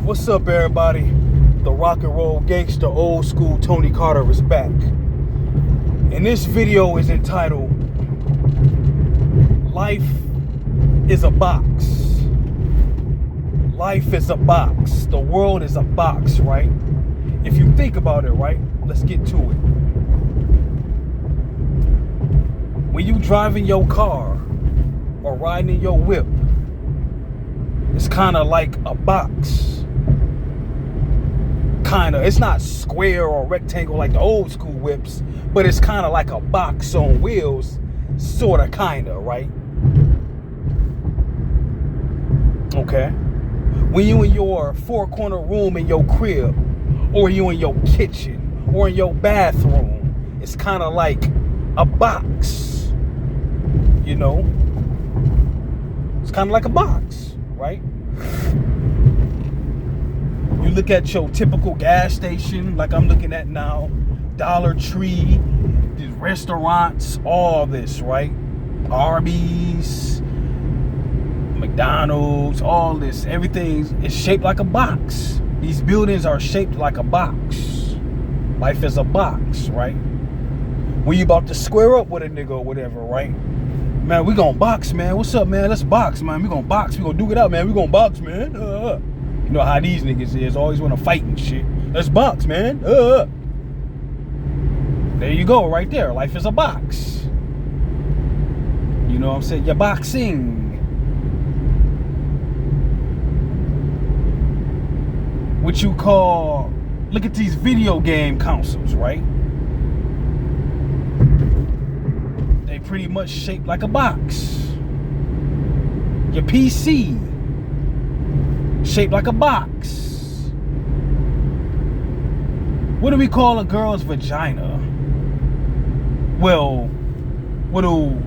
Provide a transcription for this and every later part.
What's up, everybody? The rock and roll gangster, old school Tony Carter is back. And this video is entitled, Life is a Box. Life is a box. The world is a box, right? If you think about it, right? Let's get to it. When you driving your car or riding in your whip, it's kind of like a box. It's not square or rectangle like the old school whips, but it's kind of like a box on wheels, sort of, kind of, right? Okay. When you in your four-corner room in your crib, or you in your kitchen, or in your bathroom, it's kind of like a box, you know? It's kind of like a box, right? You look at your typical gas station, like I'm looking at now, Dollar Tree, the restaurants, all this, right? Arby's, McDonald's, all this, everything is shaped like a box. These buildings are shaped like a box. Life is a box, right? When you about to square up with a nigga or whatever, right? Man, we gonna box, man. What's up, man? Let's box, man. We gonna box. We gonna duke it out, man. We gonna box, man. You know how these niggas is, always want to fight and shit. Let's box, man. There you go, right there. Life is a box. You know what I'm saying? You're boxing. What you call, look at these video game consoles, right? They pretty much shaped like a box. Your PC, shaped like a box. What do we call a girl's vagina? Well, what do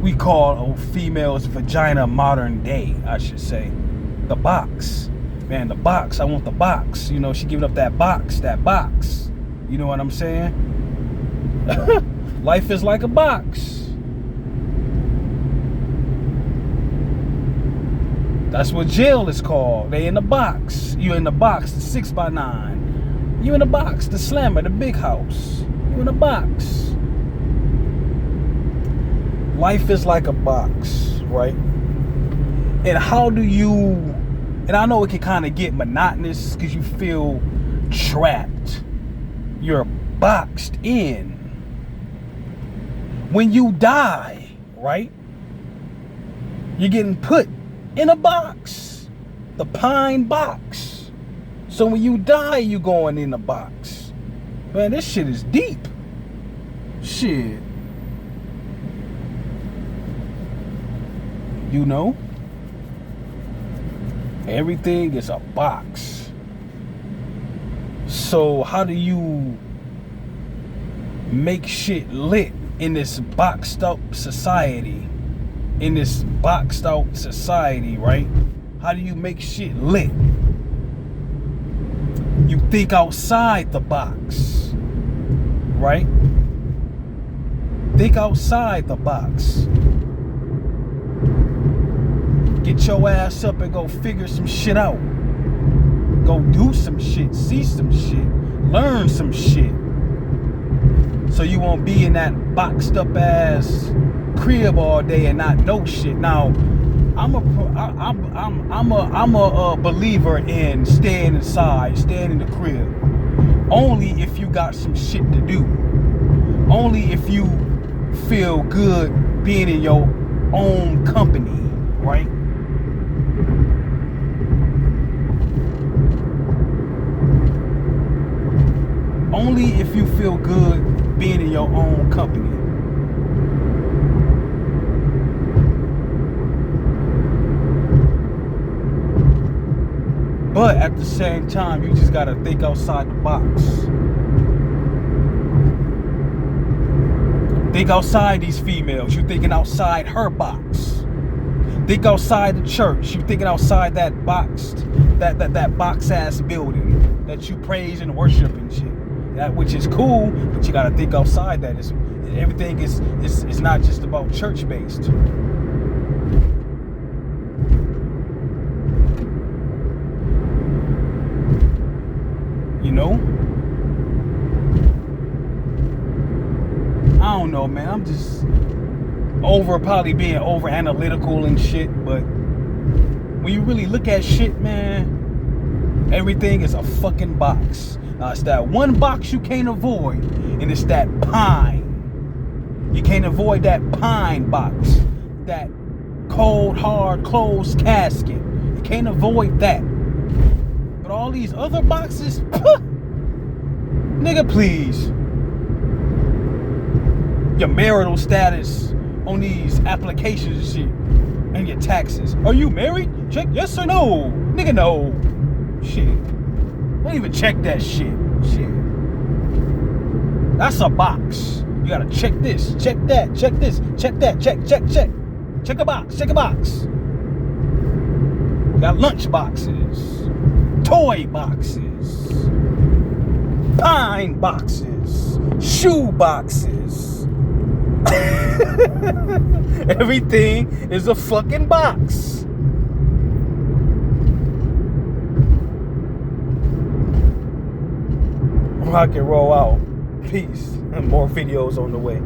we call a female's vagina modern day, I should say? The box. Man, the box, I want the box. You know, she giving up that box. You know what I'm saying? Life is like a box. That's what jail is called. They in the box. You in the box, the 6x9. You in the box, the slammer, the big house. You in the box. Life is like a box, right? And how do you, and I know it can kind of get monotonous because you feel trapped. You're boxed in. When you die, right? You're getting put in a box, the pine box. So when you die, you going in a box. Man, this shit is deep. Shit. You know? Everything is a box. So how do you make shit lit in this boxed up society? In this boxed out society, right? How do you make shit lit? You think outside the box, right? Think outside the box. Get your ass up and go figure some shit out. Go do some shit, see some shit, learn some shit. So you won't be in that boxed up ass crib all day and not know shit. Now, I'm a believer in staying inside, staying in the crib. Only if you got some shit to do. Only if you feel good being in your own company, right? Only if you feel good being in your own company. But at the same time, you just gotta think outside the box. Think outside these females. You're thinking outside her box. Think outside the church. You're thinking outside that box, that box ass building that you praise and worship and shit. That which is cool, but you gotta think outside that. Everything is not just about church based. know, man, I'm just probably being over analytical and shit, but when you really look at shit, man, everything is a fucking box. It's that one box you can't avoid, and it's that pine. You can't avoid that pine box, that cold, hard, closed casket. You can't avoid that. But all these other boxes, nigga, please. Your marital status on these applications and shit, and your taxes. Are you married? Check yes or no. Nigga, no. Shit. Don't even check that shit. Shit. That's a box. You gotta check this, check that, check this, check that, check. Check a box, check a box. We got lunch boxes, toy boxes, pine boxes, shoe boxes. Everything is a fucking box. Rock and roll out. Peace. And more videos on the way.